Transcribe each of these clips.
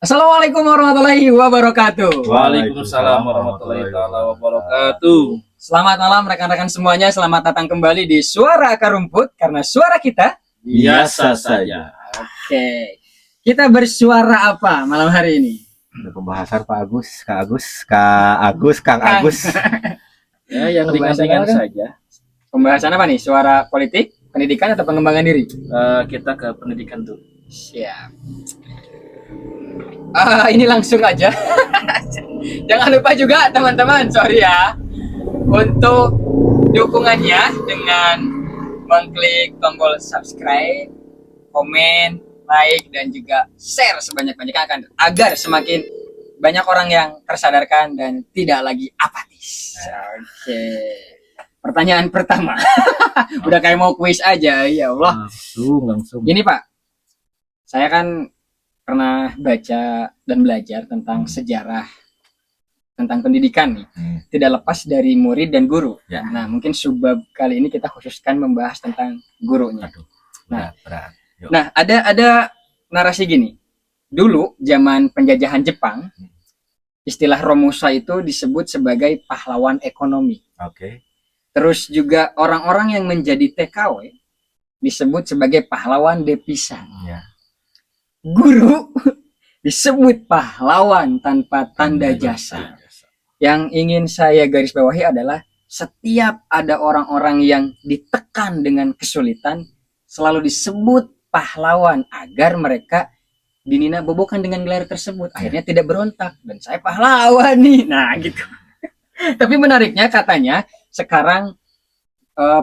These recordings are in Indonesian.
Assalamualaikum warahmatullahi wabarakatuh. Waalaikumsalam warahmatullahi wabarakatuh. Selamat malam rekan-rekan semuanya. Selamat datang kembali di Suara Akar Rumput karena suara kita Biasa saja. Oke. Kita bersuara apa malam hari ini? Ada pembahasan Pak Agus, Kak Agus, Kak Agus, Kang Agus. Ya, yang Pembahasan ringan-ringan apa? saja. Pembahasan apa nih? Suara politik, pendidikan atau pengembangan diri? Kita ke pendidikan tuh. Siap. Ini langsung aja. Jangan lupa juga teman-teman, sorry ya, untuk dukungannya dengan mengklik tombol subscribe, komen, like, dan juga share sebanyak-banyaknya agar semakin banyak orang yang tersadarkan dan tidak lagi apatis. Oke. Pertanyaan pertama. Udah kayak mau kuis aja, ya Allah. Langsung. Gini Pak, saya kan pernah baca dan belajar tentang sejarah tentang pendidikan nih, tidak lepas dari murid dan guru. Ya. Nah, mungkin subbab kali ini kita khususkan membahas tentang gurunya. Aduh, Nah, berat. Yuk. Nah, ada narasi gini. Dulu zaman penjajahan Jepang, istilah Romusa itu disebut sebagai pahlawan ekonomi. Oke. Terus juga orang-orang yang menjadi TKW disebut sebagai pahlawan devisa. Ya. Guru disebut pahlawan tanpa tanda jasa. Yang ingin saya garis bawahi adalah setiap ada orang-orang yang ditekan dengan kesulitan selalu disebut pahlawan agar mereka dinina bobokan dengan gelar tersebut. Akhirnya tidak berontak dan saya pahlawan nih. Nah, gitu. Tapi menariknya katanya sekarang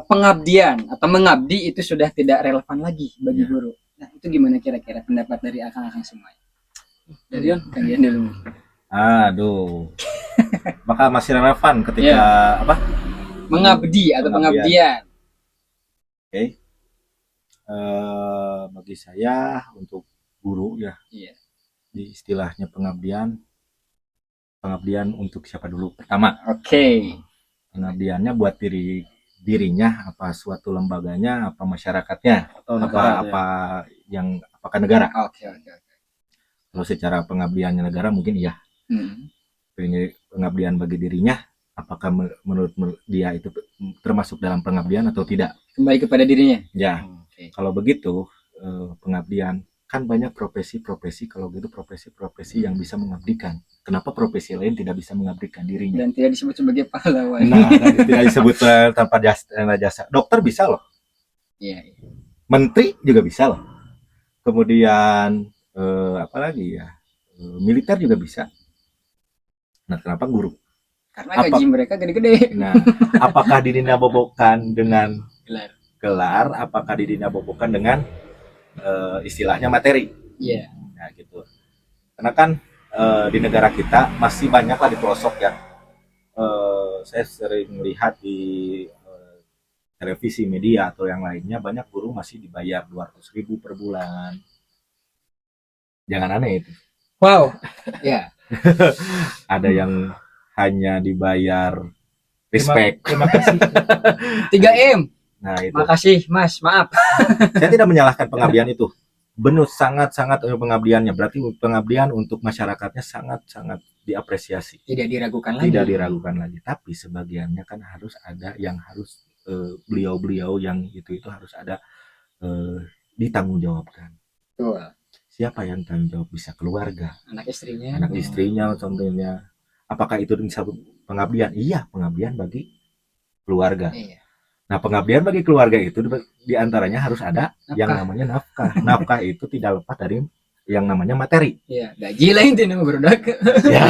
pengabdian atau mengabdi itu sudah tidak relevan lagi bagi guru. Nah, itu gimana kira-kira pendapat dari akang-akang semua? Darion dulu. Aduh. Maka masih relevan ketika apa? Mengabdi atau pengabdian. Oke. Bagi saya untuk guru ya. Iya. Di istilahnya pengabdian untuk siapa dulu? Pertama. Oke. Pengabdiannya buat dirinya, apa suatu lembaganya, apa masyarakatnya, Atau negara, apakah negara. Oke. Kalau secara pengabdiannya negara mungkin iya. Pengabdian bagi dirinya, apakah menurut dia itu termasuk dalam pengabdian atau tidak? Kembali kepada dirinya. Ya. Oke. Kalau begitu pengabdian kan banyak profesi-profesi, kalau gitu profesi-profesi yang bisa mengabdikan. Kenapa profesi lain tidak bisa mengabdikan dirinya? Dan tidak disebut sebagai pahlawan. Nah, tidak disebut tanpa jasa. Dokter bisa loh. Iya. Menteri juga bisa loh. Kemudian apalagi ya, militer juga bisa. Nah, kenapa guru? Karena gaji mereka gede-gede. Nah, apakah didinabobokan dengan Gelar. apakah didinabobokan dengan istilahnya materi? Iya. Nah, gitu. Karena kan di negara kita masih banyak lah di pelosok ya. Saya sering lihat di televisi, media atau yang lainnya, banyak guru masih dibayar 200.000 per bulan. Jangan aneh itu. Wow. Ya. Ada yang hanya dibayar respect. Terima kasih. 3M. Nah, itu. Makasih, Mas. Maaf. Saya tidak menyalahkan pengabdian itu. Benar, sangat-sangat pengabdiannya. Berarti pengabdian untuk masyarakatnya sangat-sangat diapresiasi. Tidak diragukan lagi. Tidak diragukan lagi. Tapi sebagiannya kan harus ada yang harus beliau-beliau yang itu harus ada ditanggungjawabkan. Betul. Siapa yang tanggung jawab? Bisa keluarga, Anak istrinya. anak istrinya contohnya. Apakah itu disebut pengabdian? Iya, pengabdian bagi keluarga. Iya. Nah, pengabdian bagi keluarga itu diantaranya harus ada yang namanya nafkah. Nafkah itu tidak lepas dari yang namanya materi. Iya, gaji lah itu nama berudak. Ya.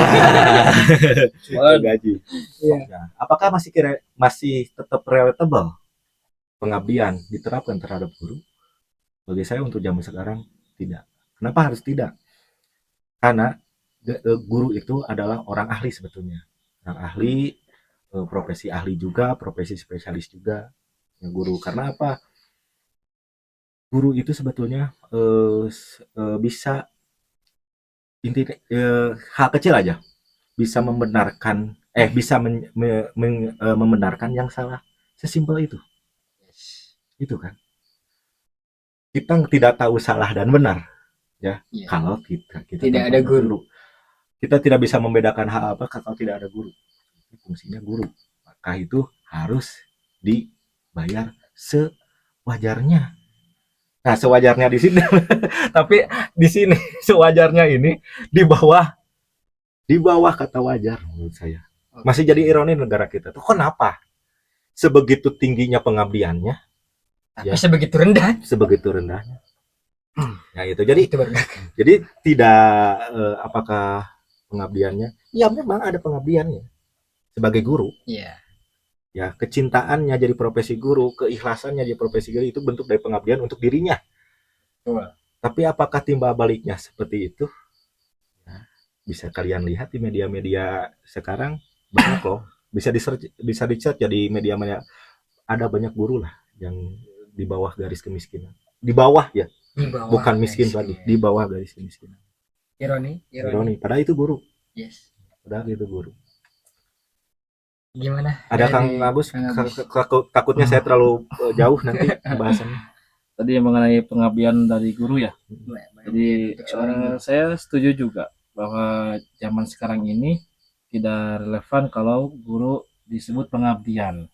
Gaji. Iya. Ya. Apakah masih tetap relatable pengabdian diterapkan terhadap guru? Bagi saya untuk zaman sekarang tidak. Kenapa harus tidak? Karena guru itu adalah orang ahli sebetulnya. Orang ahli, profesi ahli juga, profesi spesialis juga. Ya, guru. Karena apa? Guru itu sebetulnya bisa hal kecil aja bisa membenarkan membenarkan yang salah. Sesimpel itu kan. Kita tidak tahu salah dan benar, Iya. kalau kita Tidak tanpa ada guru. Kita tidak bisa membedakan hal apa kalau tidak ada guru. Fungsinya guru. Maka itu harus dibayar sewajarnya. Nah, sewajarnya di sini. Tapi di sini sewajarnya ini di bawah kata wajar menurut saya. Masih jadi ironi negara kita tuh. Kenapa? Sebegitu tingginya pengabdiannya, Tapi sebegitu rendah. sebegitu rendahnya. Ya itu. Jadi Itu baru. tidak apakah pengabdiannya? Ya memang ada pengabdiannya sebagai guru. Iya. Ya, kecintaannya jadi profesi guru, keikhlasannya jadi profesi guru itu bentuk dari pengabdian untuk dirinya. Betul. Tapi apakah timbal baliknya seperti itu? Ya, bisa kalian lihat di media-media sekarang banyak loh. Bisa di-search ya di media-media, ada banyak guru lah yang di bawah garis kemiskinan. Di bawah ya, Di bawah bukan miskin garis lagi, di bawah garis kemiskinan. Ironi. Ironi, padahal itu guru. Yes. Padahal itu guru. Gimana? Ada Kang Dari Agus, Kang Agus. takutnya saya terlalu jauh nanti pembahasannya. Tadi mengenai pengabdian dari guru ya. Jadi Untuk seorang guru. saya setuju juga bahwa zaman sekarang ini tidak relevan kalau guru disebut pengabdian.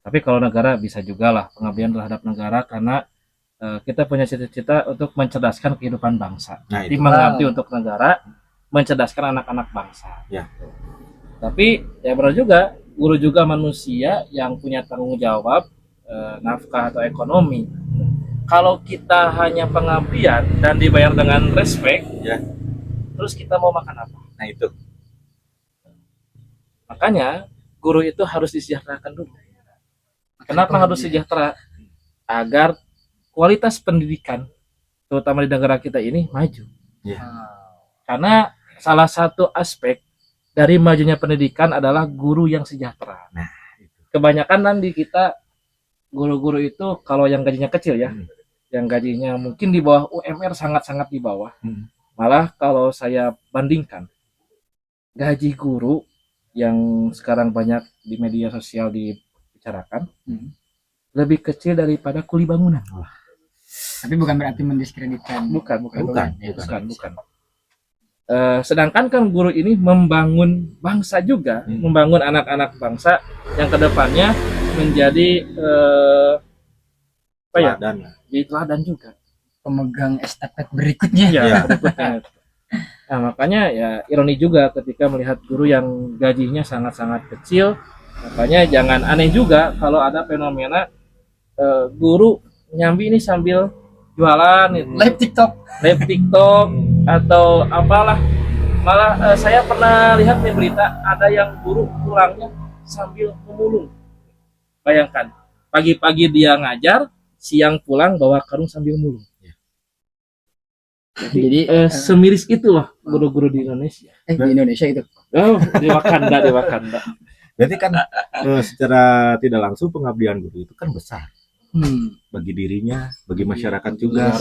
Tapi kalau negara bisa juga lah pengabdian terhadap negara karena kita punya cita-cita untuk mencerdaskan kehidupan bangsa. Nah, Jadi itu. mengabdi untuk negara, mencerdaskan anak-anak bangsa. Ya. Tapi ya benar juga, guru juga manusia yang punya tanggung jawab nafkah atau ekonomi. Kalau kita hanya pengabdian dan dibayar dengan respect, Ya. terus kita mau makan apa? Nah itu. Makanya guru itu harus disejahterakan dulu. Kenapa harus sejahtera? Agar kualitas pendidikan, terutama di negara kita ini, maju. Karena salah satu aspek dari majunya pendidikan adalah guru yang sejahtera. Nah, itu. Kebanyakan kan di kita guru-guru itu kalau yang gajinya kecil ya, Hmm. yang gajinya mungkin di bawah UMR, sangat-sangat di bawah. Hmm. Malah kalau saya bandingkan gaji guru yang sekarang banyak di media sosial dibicarakan lebih kecil daripada kuli bangunan. Tapi bukan berarti mendiskreditkan. Bukan. Ya, Bukan. Sedangkan kan guru ini membangun bangsa juga, membangun anak-anak bangsa yang kedepannya menjadi Teladan. jadi teladan juga. Pemegang estafet berikutnya. Iya. Berikutnya. Nah, makanya ya ironi juga ketika melihat guru yang gajinya sangat-sangat kecil. Makanya jangan aneh juga kalau ada fenomena guru nyambi ini sambil jualan gitu. Live TikTok. Atau apalah. Malah saya pernah lihat nih berita ada yang guru pulangnya sambil memulung. Bayangkan, pagi-pagi dia ngajar, siang pulang bawa karung sambil mulung. Jadi Semiris itu loh guru-guru di Indonesia. di Indonesia itu. Oh, di Wakanda. Berarti kan secara tidak langsung pengabdian guru itu kan besar bagi dirinya, bagi masyarakat juga.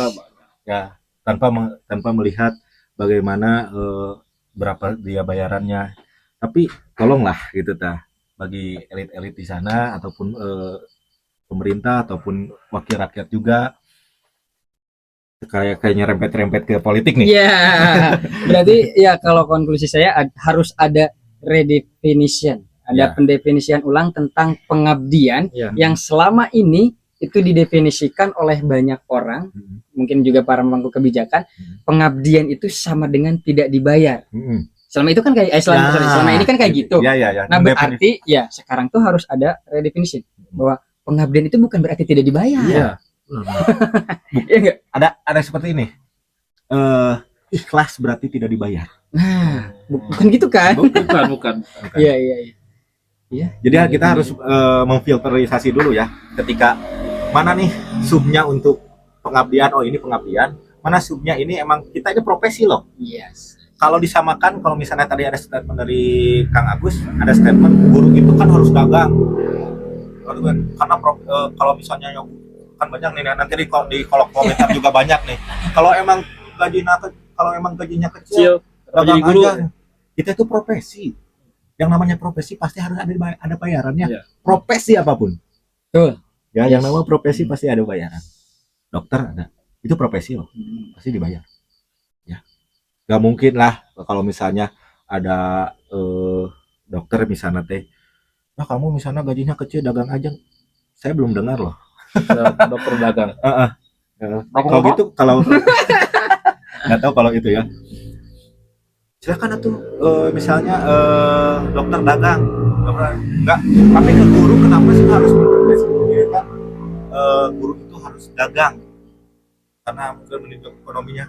Ya, tanpa melihat bagaimana berapa dia bayarannya. Tapi tolonglah gitu bagi elit-elit di sana ataupun pemerintah ataupun wakil rakyat juga, kayaknya rempet-rempet ke politik nih. Iya. Berarti ya kalau konklusi saya harus ada redefinition, ada Ya. pendefinisian ulang tentang pengabdian Ya. yang selama ini itu didefinisikan oleh banyak orang, mungkin juga para pemangku kebijakan, pengabdian itu sama dengan tidak dibayar. Selama itu kan kayak selama ini kan kayak gitu. Ya. Nah, berarti ya sekarang tuh harus ada redefinition bahwa pengabdian itu bukan berarti tidak dibayar. Iya. Iya enggak? Ada seperti ini. Ikhlas berarti tidak dibayar. Nah, bukan gitu kan? Bukan. Iya. Jadi kita harus memfilterisasi dulu ya. Ketika mana nih subnya untuk pengabdian, oh ini pengabdian. Mana subnya ini emang kita ini profesi loh. Yes. Kalau disamakan, kalau misalnya tadi ada statement dari Kang Agus, ada statement guru itu kan harus dagang. Karena kalau misalnya yang kan banyak nih nanti di kolom komentar juga banyak nih. Kalau emang gajinya kecil, jadi dagang guru. aja. Kita itu profesi. Yang namanya profesi pasti harus ada bayarannya. Iya. Profesi apapun. Betul. Ya, yang namanya profesi pasti ada bayaran. Dokter ada. Itu profesi loh, pasti dibayar. Gak mungkin lah kalau misalnya ada dokter misalnya teh, nah kamu misalnya gajinya kecil dagang aja. Saya belum dengar loh. Dokter dagang. Heeh. Kalau gitu, kalau nggak tahu kalau itu ya. Silakan atuh misalnya dokter dagang, dokter enggak. Tapi ke guru kenapa sih harus kan? Guru itu harus dagang karena mungkin menunjang ekonominya.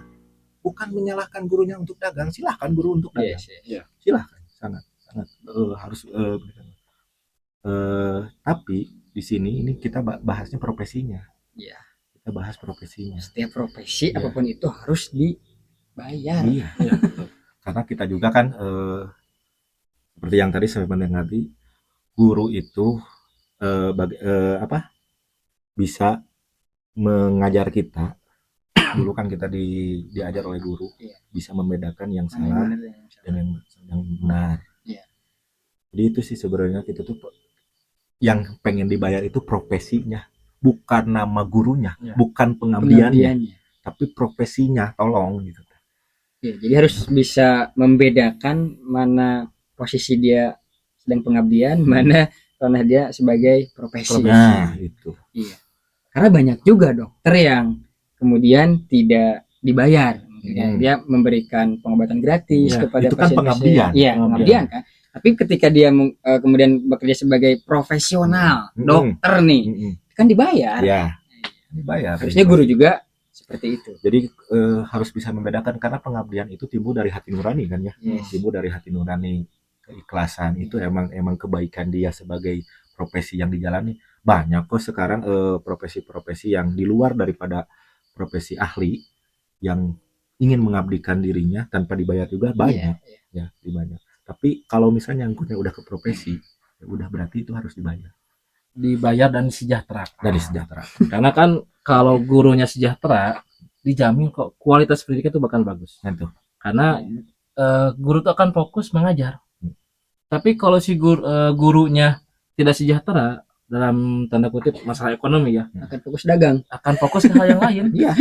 Bukan menyalahkan gurunya untuk dagang, silahkan guru untuk Iya dagang. sih. Silahkan, sangat sangat harus tapi di sini ini kita bahasnya profesinya. Iya. Kita bahas profesinya. Setiap profesi Iya. apapun itu harus dibayar. Iya. Karena kita juga kan seperti yang tadi saya mendengar tadi, guru itu bisa mengajar kita. Dulu kan kita diajar oleh guru, Iya. bisa membedakan yang Mana yang salah benar dan yang salah. dan yang benar. Iya. Jadi itu sih sebenarnya kita tuh yang pengen dibayar itu profesinya, bukan nama gurunya, Iya. bukan pengabdiannya, Pengabdiannya. tapi profesinya, tolong gitu. Ya, jadi harus bisa membedakan mana posisi dia sedang pengabdian, mana karena dia sebagai profesi. Nah, itu. Iya. Karena banyak juga dokter yang kemudian tidak dibayar. Ya, dia memberikan pengobatan gratis Ya, kepada itu kan pasien-pasien. pengabdian. Iya, pengabdian kan. Tapi ketika dia kemudian bekerja sebagai profesional, dokter nih, kan dibayar. Ya, dibayar. Harusnya guru juga seperti itu. Jadi harus bisa membedakan karena pengabdian itu timbul dari hati nurani kan ya. Yes. Timbul dari hati nurani, keikhlasan itu emang kebaikan dia sebagai profesi yang dijalani. Banyak kok sekarang profesi-profesi yang di luar daripada profesi ahli yang ingin mengabdikan dirinya tanpa dibayar juga banyak. Ya, banyak. Tapi kalau misalnya nyangkutnya udah ke profesi, ya udah berarti itu harus Dibayar dan sejahtera. dari sejahtera. Karena kan kalau gurunya sejahtera, dijamin kok kualitas pendidikan itu bakal bagus. Itu. Karena guru itu akan fokus mengajar. Tapi kalau si gurunya tidak sejahtera, dalam tanda kutip masalah ekonomi ya, akan fokus dagang, akan fokus ke hal yang lain. Iya.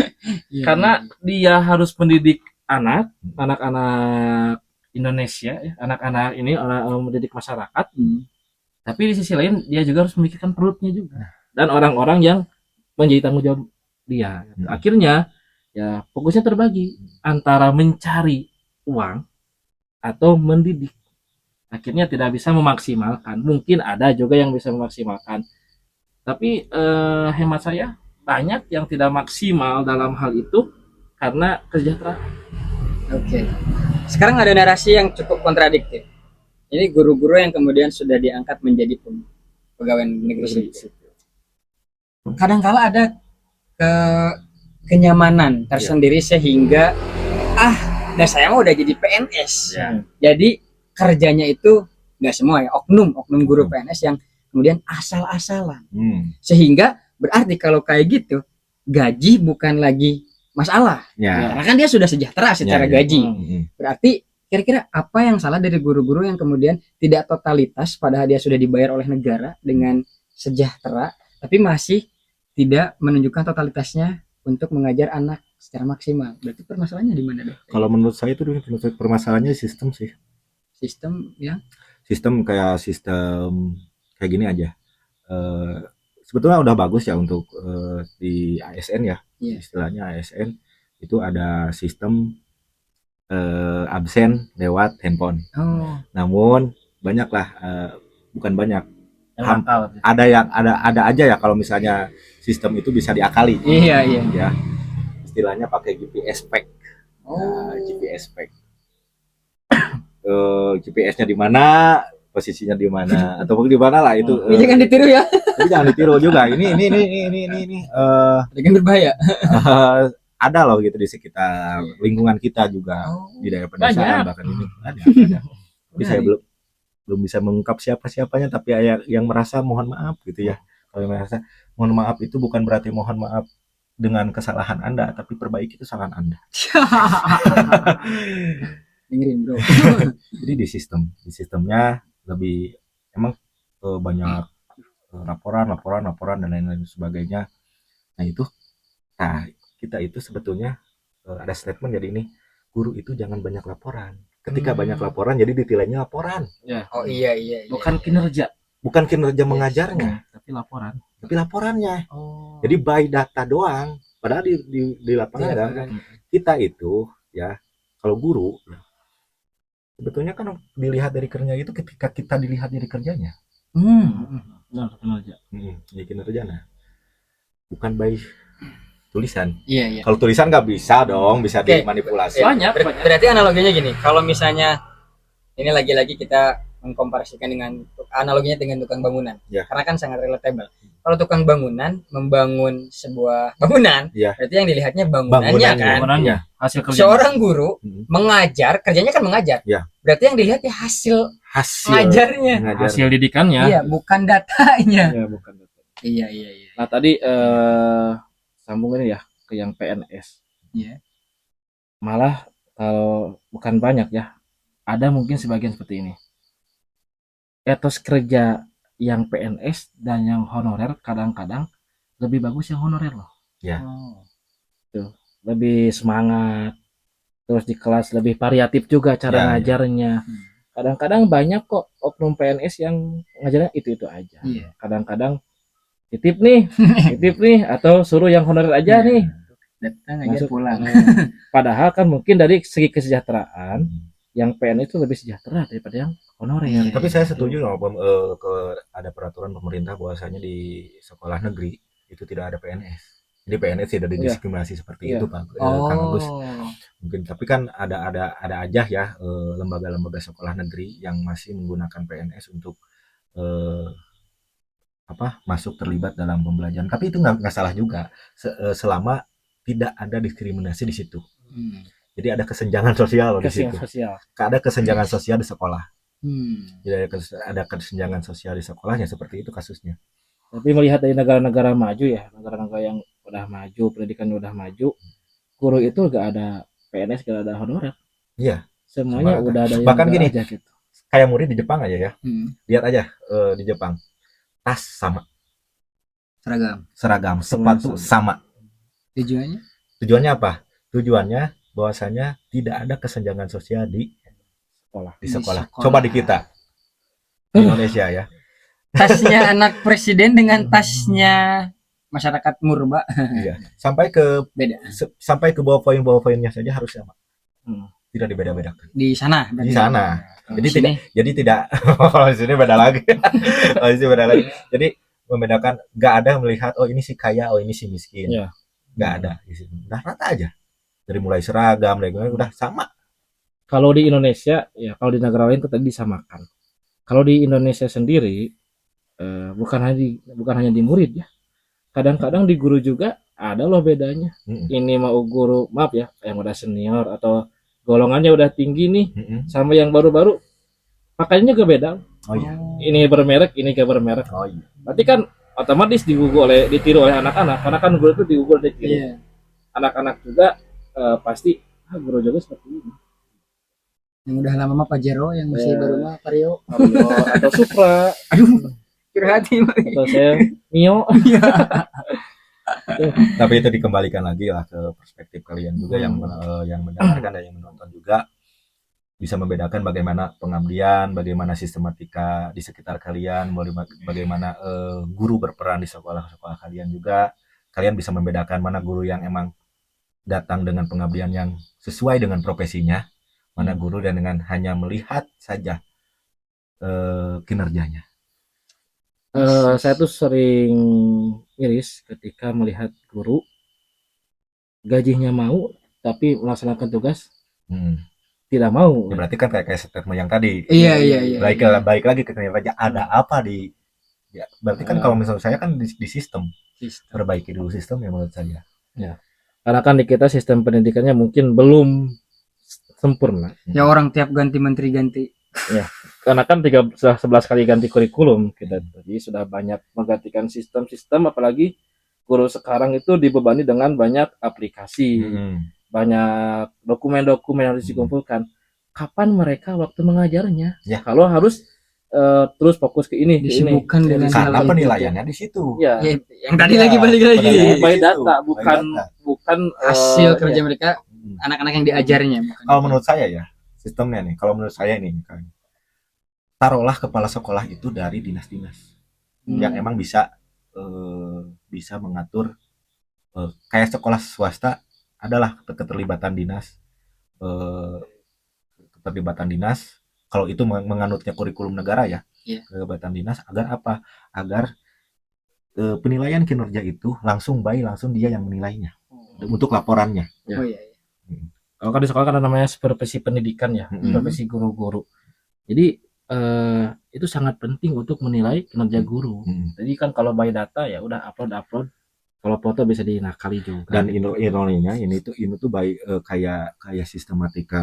Karena dia harus mendidik anak-anak Indonesia, anak-anak ini mendidik masyarakat. Tapi di sisi lain dia juga harus memikirkan perutnya juga dan orang-orang yang menjadi tanggung jawab dia. Akhirnya ya fokusnya terbagi antara mencari uang atau mendidik. Akhirnya tidak bisa memaksimalkan. Mungkin ada juga yang bisa memaksimalkan. Tapi hemat saya banyak yang tidak maksimal dalam hal itu karena kesejahteraan. Oke. Sekarang ada narasi yang cukup kontradiktif. Ini guru-guru yang kemudian sudah diangkat menjadi pegawai negeri sipil. Kadangkala ada kenyamanan tersendiri sehingga dan saya mau udah jadi PNS. Jadi kerjanya itu nggak semua ya, oknum guru PNS yang kemudian asal-asalan. Sehingga berarti kalau kayak gitu gaji bukan lagi masalah. Karena kan dia sudah sejahtera secara gaji. Berarti kira-kira apa yang salah dari guru-guru yang kemudian tidak totalitas padahal dia sudah dibayar oleh negara dengan sejahtera tapi masih tidak menunjukkan totalitasnya untuk mengajar anak secara maksimal? Berarti permasalahannya di mana deh? Kalau menurut saya itu permasalahannya sistem sih. Sistem ya? Sistem kayak gini aja. Sebetulnya udah bagus ya untuk di ASN ya. Istilahnya ASN itu ada sistem absen lewat handphone. Namun banyaklah bukan banyak. Ada aja ya kalau misalnya sistem itu bisa diakali. Iya. Ya. Istilahnya pakai GPS pack. GPS pack. GPS-nya di mana, posisinya di mana, atau di mana lah itu. Jangan ditiru ya. Jangan ditiru juga. Ini Dengan berbahaya. Ada loh gitu di sekitar lingkungan kita juga di daerah pedesaan bahkan ini ada. Tapi saya belum bisa mengungkap siapa-siapanya, tapi yang merasa mohon maaf gitu ya. Kalau yang merasa mohon maaf itu bukan berarti mohon maaf dengan kesalahan Anda, tapi perbaiki kesalahan Anda. Dengerin bro. Jadi di sistemnya lebih emang banyak laporan dan lain-lain sebagainya. Nah itu kita itu sebetulnya ada statement jadi ini guru itu jangan banyak laporan. Ketika banyak laporan jadi ditilainya laporan, Ya. Oh iya iya. Bukan kinerja, bukan kinerja mengajarnya, tapi laporan. tapi laporannya. Oh. Jadi by data doang. Padahal di lapangan Iya, kan kita itu ya, kalau guru ya, sebetulnya kan dilihat dari kerja itu ketika kita dilihat dari kerjanya. Benar, kinerja. Jadi kinerjanya bukan by tulisan. Iya iya. Kalau tulisan nggak bisa dong, bisa Oke. dimanipulasi. Banyak. Berarti analoginya gini, kalau misalnya ini lagi-lagi kita mengkomparasikan dengan analoginya dengan tukang bangunan, Ya. karena kan sangat relatable. Kalau tukang bangunan membangun sebuah bangunan, Ya. berarti yang dilihatnya bangunannya kan. Bangunannya, hasil kerja. Seorang guru Hmm. mengajar, kerjanya kan mengajar. Ya. Berarti yang dilihat ya hasil Hasil ngajarnya. hasil didikannya. Iya, bukan datanya. Ya, bukan. Iya iya iya. Nah, tadi sambungin ya ke yang PNS. Iya. Malah kalau bukan banyak ya, ada mungkin sebagian seperti ini. Etos kerja yang PNS dan yang honorer kadang-kadang lebih bagus yang honorer loh. Ya. Oh. Lebih semangat, terus di kelas lebih variatif juga cara Ya, ngajarnya. Kadang-kadang banyak kok oknum PNS yang ngajarnya itu aja. Iya. Kadang-kadang titip nih atau suruh yang honorer aja Iya. nih. Datang aja Masuk. pulang. Padahal kan mungkin dari segi kesejahteraan yang PNS itu lebih sejahtera daripada yang honorer. Iya. Tapi saya setuju loh, ada peraturan pemerintah bahwasanya di sekolah negeri itu tidak ada PNS. Jadi PNS tidak didiskriminasi seperti Iya. itu, Pak. Kang Agus. Oh. Mungkin tapi kan ada aja ya lembaga-lembaga sekolah negeri yang masih menggunakan PNS untuk masuk terlibat dalam pembelajaran. Tapi itu nggak salah juga selama tidak ada diskriminasi di situ. Jadi ada kesenjangan sosial loh di situ. Sosial. Ada kesenjangan sosial di sekolah. Hmm. Jadi ada kesenjangan sosial di sekolahnya, seperti itu kasusnya. Tapi melihat dari negara-negara maju ya, negara-negara yang udah maju, pendidikannya udah maju, guru itu gak ada PNS, gak ada honorer. Iya. Semuanya Semuanya udah ada yang bahkan gini, aja gitu. kayak murid di Jepang aja ya. Hmm. Lihat aja di Jepang. Tas sama, seragam, sepatu sama. Tujuannya? Tujuannya apa? Tujuannya bahwasanya tidak ada kesenjangan sosial di Sekolah. sekolah. Coba di kita di Indonesia ya. Tasnya anak presiden dengan tasnya masyarakat murba. Iya. Sampai ke Beda. sampai ke bawah poinnya saja harus sama. Tidak dibeda-bedakan. Di sana. Di sana. Di Jadi tidak kalau di sini beda lagi. Kalau di sini beda lagi. Jadi membedakan, nggak ada melihat oh ini si kaya, oh ini si miskin. Iya. Nggak ada di sini. Udah rata aja. Dari mulai seragam, dari udah sama. Kalau di Indonesia ya, kalau di negara lain itu tadi disamakan. Kalau di Indonesia sendiri bukan hanya di murid ya. Kadang-kadang di guru juga ada loh bedanya. Ini mau guru, maaf ya, yang udah senior atau golongannya udah tinggi nih, sama yang baru-baru pakaiannya juga beda. Oh iya. Ini bermerek, ini gak bermerek. Oh iya. Berarti kan otomatis ditiru oleh anak-anak, karena kan guru itu ditiru. Iya. Anak-anak juga pasti guru juga seperti ini. Yang udah lama mah Pajero, yang masih baru mah Vario. Atau Supra. Aduh, curhati mah. Atau saya Mio. Tapi itu dikembalikan lagi lah ke perspektif kalian juga yang mendengarkan dan yang menonton juga, bisa membedakan bagaimana pengabdian, bagaimana sistematika di sekitar kalian, bagaimana guru berperan di sekolah-sekolah kalian juga. Kalian bisa membedakan mana guru yang emang datang dengan pengabdian yang sesuai dengan profesinya, mana guru dan dengan hanya melihat saja kinerjanya. Saya tuh sering miris ketika melihat guru gajinya mau tapi melaksanakan tugas tidak mau. Ya, berarti kan kayak statement yang tadi. Iya. Baik lagi ke kinerja, ada apa di ya, berarti kan kalau misalnya saya kan di sistem. Perbaiki dulu sistem ya menurut saya. Ya. Karena kan di kita sistem pendidikannya mungkin belum sempurna. Ya orang tiap ganti menteri ganti. Ya. Karena kan 11 kali ganti kurikulum kita, jadi sudah banyak menggantikan sistem-sistem, apalagi guru sekarang itu dibebani dengan banyak aplikasi, banyak dokumen-dokumen yang harus dikumpulkan. Kapan mereka waktu mengajarnya? Ya. Kalau harus terus fokus ke ini, disibukkan dengan karena penilaiannya di situ. Ya. Yang tadi lagi balik lagi. By data, bukan hasil kerja mereka anak-anak yang diajarnya bukan. Kalau menurut saya ya, sistemnya nih, kalau menurut saya nih, taruhlah kepala sekolah itu dari dinas-dinas yang emang bisa mengatur, kayak sekolah swasta adalah keterlibatan dinas, eh, keterlibatan dinas. Kalau itu menganutnya kurikulum negara ya, Iya. keterlibatan dinas agar apa? Agar penilaian kinerja itu langsung dia yang menilainya untuk laporannya. Oh iya. Kalau kan di sekolah kan ada namanya supervisi pendidikan ya, supervisi guru-guru. Jadi itu sangat penting untuk menilai kinerja guru. Jadi kan kalau by data ya udah upload. Kalau foto bisa dinakali juga. Dan ironinya ini tuh by kayak sistematika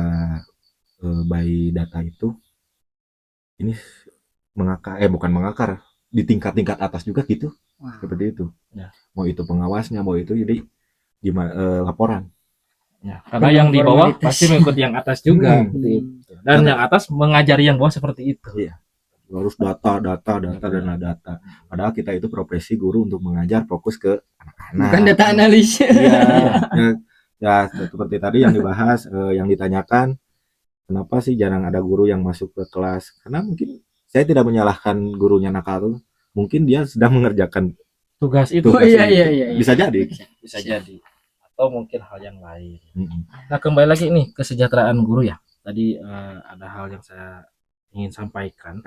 by data itu ini bukan mengakar di tingkat atas juga gitu. Wow. Seperti itu. Ya. Mau itu pengawasnya, mau itu jadi laporan. Ya, karena yang di bawah pasti mengikuti yang atas juga. Dan yang atas mengajari yang bawah seperti itu. Iya. Harus data. Padahal kita itu profesi guru untuk mengajar, fokus ke anak-anak. Bukan data analis. Iya. ya seperti tadi yang dibahas, yang ditanyakan, kenapa sih jarang ada guru yang masuk ke kelas? Karena mungkin saya tidak menyalahkan gurunya nakal, mungkin dia sedang mengerjakan tugas itu. Oh iya. Bisa jadi. Bisa jadi. Atau mungkin hal yang lain. Nah, kembali lagi nih kesejahteraan guru ya. Tadi ada hal yang saya ingin sampaikan.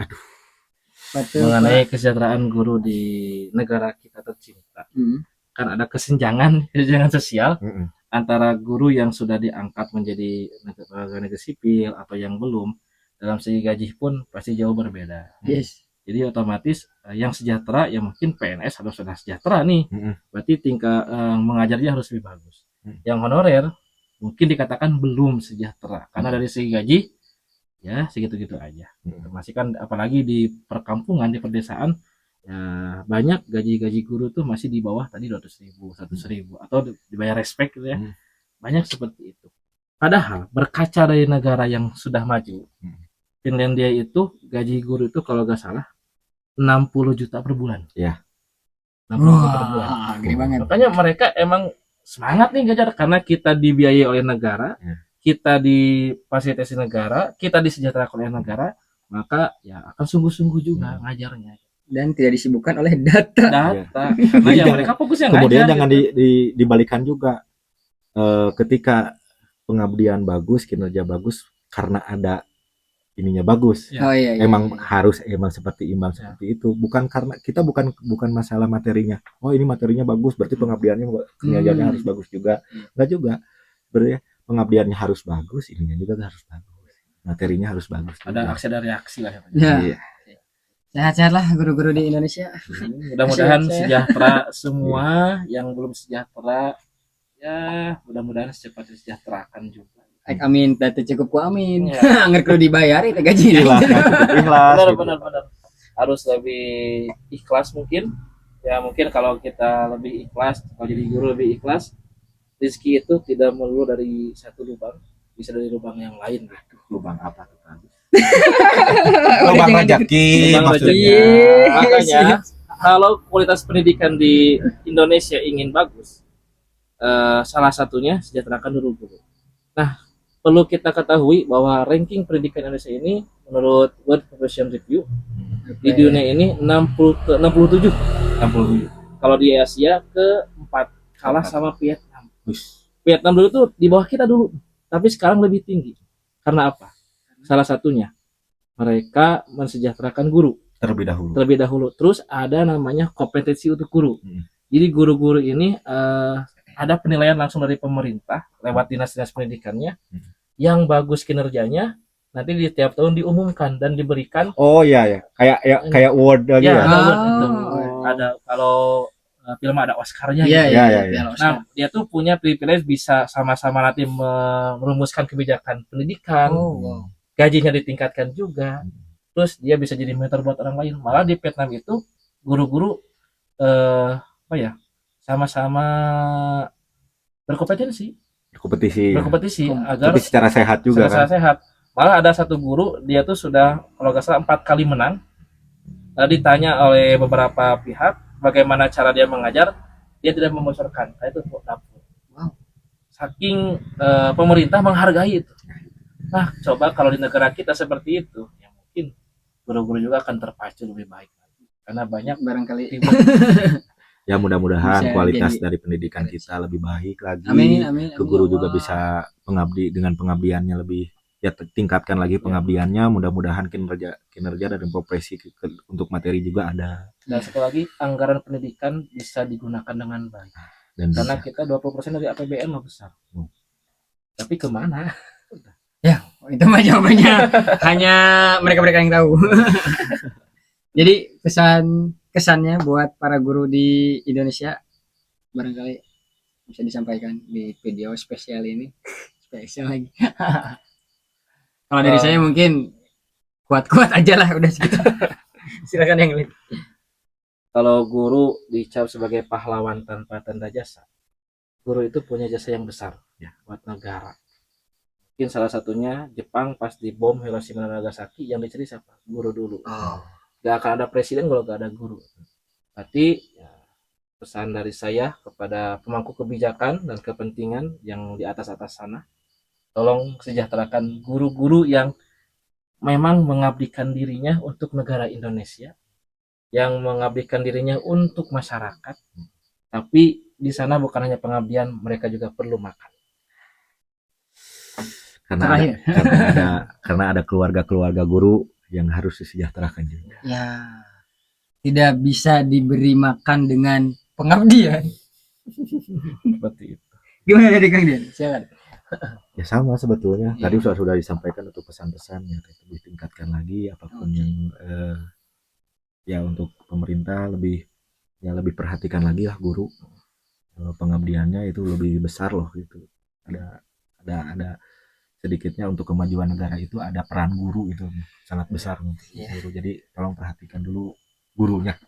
Mengenai kesejahteraan guru di negara kita tercinta. Kan ada kesenjangan sosial antara guru yang sudah diangkat menjadi pegawai negeri sipil atau yang belum. Dalam segi gaji pun pasti jauh berbeda. Yes. Jadi otomatis yang sejahtera ya mungkin PNS harus sudah sejahtera nih. Berarti tingkat mengajarnya harus lebih bagus. Yang honorer mungkin dikatakan belum sejahtera karena dari segi gaji ya segitu-gitu aja. Masih kan apalagi di perkampungan, di pedesaan ya banyak gaji guru tuh masih di bawah tadi 200.000, 100.000 atau dibayar respect gitu ya. Banyak seperti itu. Padahal berkaca dari negara yang sudah maju, Finlandia itu gaji guru itu kalau nggak salah 60 juta per bulan. Ya. 60 juta per bulan. Gede banget. Makanya mereka emang semangat nih ngajar karena kita dibiayai oleh negara, kita difasilitasi negara, kita disejahterakan oleh negara, maka ya akan sungguh-sungguh juga ngajarnya. Dan tidak disibukkan oleh data. Karena ya mereka fokusnya kemudian ngajar. Jangan dibalikan juga, ketika pengabdian bagus, kinerja bagus karena ada ininya bagus. Oh iya. Emang seperti imbang seperti itu. Bukan karena kita bukan masalah materinya. Oh ini materinya bagus, berarti pengabdiannya kinerjanya harus bagus juga. Enggak juga. Berarti pengabdiannya harus bagus, ininya juga harus bagus. Materinya harus bagus. Ada aksi dan reaksi lah. Ya. Iya. Sehat-sehat lah guru-guru di Indonesia. Mudah-mudahan sejahtera semua. Yang belum sejahtera ya mudah-mudahan secepatnya disejahterakan juga. Amin, data cukup ku amin. Angger kudu dibayar itu gaji. Ikhlas. Benar. Harus lebih ikhlas mungkin. Ya mungkin kalau kita lebih ikhlas, kalau jadi guru lebih ikhlas, rezeki itu tidak melulu dari satu lubang, bisa dari lubang yang lain. Lubang apa tuh kan? Lubang rezeki maksudnya. Makanya kalau kualitas pendidikan di Indonesia ingin bagus, salah satunya sejahterakan dulu guru. Nah, perlu kita ketahui bahwa ranking pendidikan Indonesia ini menurut World Population Review di dunia ini 67. Kalau di Asia keempat, kalah sama Vietnam. Vietnam dulu tuh di bawah kita dulu, tapi sekarang lebih tinggi. Karena apa? Salah satunya mereka mensejahterakan guru terlebih dahulu. Terus ada namanya kompetensi untuk guru. Jadi guru-guru ini ada penilaian langsung dari pemerintah lewat dinas-dinas pendidikannya. Yang bagus kinerjanya nanti di tiap tahun diumumkan dan diberikan. Oh iya. Kayak award lagi ya. Ada kalau film ada Oscar-nya. Iya. Nah, dia tuh punya privilege bisa sama-sama nanti merumuskan kebijakan pendidikan. Gajinya ditingkatkan juga. Terus dia bisa jadi mentor buat orang lain. Malah di Vietnam itu guru-guru sama-sama berkompetisi agar secara sehat juga kan. Sehat. Malah ada satu guru dia tuh sudah kalau nggak salah 4 kali menang. Ditanya oleh beberapa pihak bagaimana cara dia mengajar, dia tidak membocorkan. Itu dapur. saking pemerintah menghargai itu. Nah, coba kalau di negara kita seperti itu, ya mungkin guru-guru juga akan terpacu lebih baik lagi. Karena banyak Barangkali Ya mudah-mudahan Bisa kualitas jadi. dari pendidikan kita lebih baik lagi. amin amin, Ke amin, guru ya juga Allah. bisa dengan pengabdiannya lebih, ya tingkatkan lagi pengabdiannya. Mudah-mudahan kinerja dan profesi untuk materi juga ada dan sekali lagi anggaran pendidikan bisa digunakan dengan baik. dan Karena bisa. kita 20% dari APBN mah besar. Tapi kemana? Itu mah jawabannya hanya mereka-mereka yang tahu. Jadi kesannya buat para guru di Indonesia barangkali bisa disampaikan di video spesial ini. Spesial lagi. Kalau dari saya mungkin kuat-kuat aja lah, udah segitu. Silakan yang lain. Kalau guru dicap sebagai pahlawan tanpa tanda jasa, guru itu punya jasa yang besar ya buat negara. Mungkin salah satunya Jepang pas dibom Hiroshima dan Nagasaki, yang dicari siapa? Guru dulu. Gak akan ada presiden kalau gak ada guru. Berarti ya, pesan dari saya kepada pemangku kebijakan dan kepentingan yang di atas-atas sana, tolong sejahterakan guru-guru yang memang mengabdikan dirinya untuk negara Indonesia, yang mengabdikan dirinya untuk masyarakat, tapi di sana bukan hanya pengabdian, mereka juga perlu makan. Terakhir. Karena ada keluarga-keluarga guru yang harus disejahterakan juga. Ya, tidak bisa diberi makan dengan pengabdian. Seperti itu. Gimana dari Kang Dian? Silakan. Ya sama sebetulnya. Iya. Tadi sudah disampaikan untuk pesan-pesan yang lebih tingkatkan lagi apapun yang ya untuk pemerintah lebih perhatikan lagi lah guru. Pengabdiannya itu lebih besar loh gitu. Ada sedikitnya untuk kemajuan negara itu ada peran guru itu sangat besar untuk guru. Jadi tolong perhatikan dulu gurunya.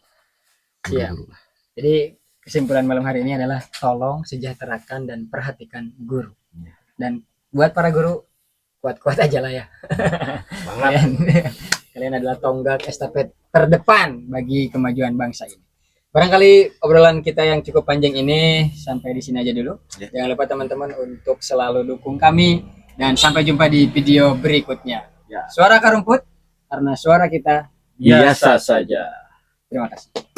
Iya. Guru. Jadi kesimpulan malam hari ini adalah tolong sejahterakan dan perhatikan guru. Dan buat para guru, kuat-kuat aja lah ya. Kalian adalah tonggak estafet terdepan bagi kemajuan bangsa ini. Barangkali obrolan kita yang cukup panjang ini sampai di sini aja dulu. Ya. Jangan lupa teman-teman untuk selalu dukung kami dan sampai jumpa di video berikutnya. Ya. Suara Karumput, karena suara kita Biasa saja. Terima kasih.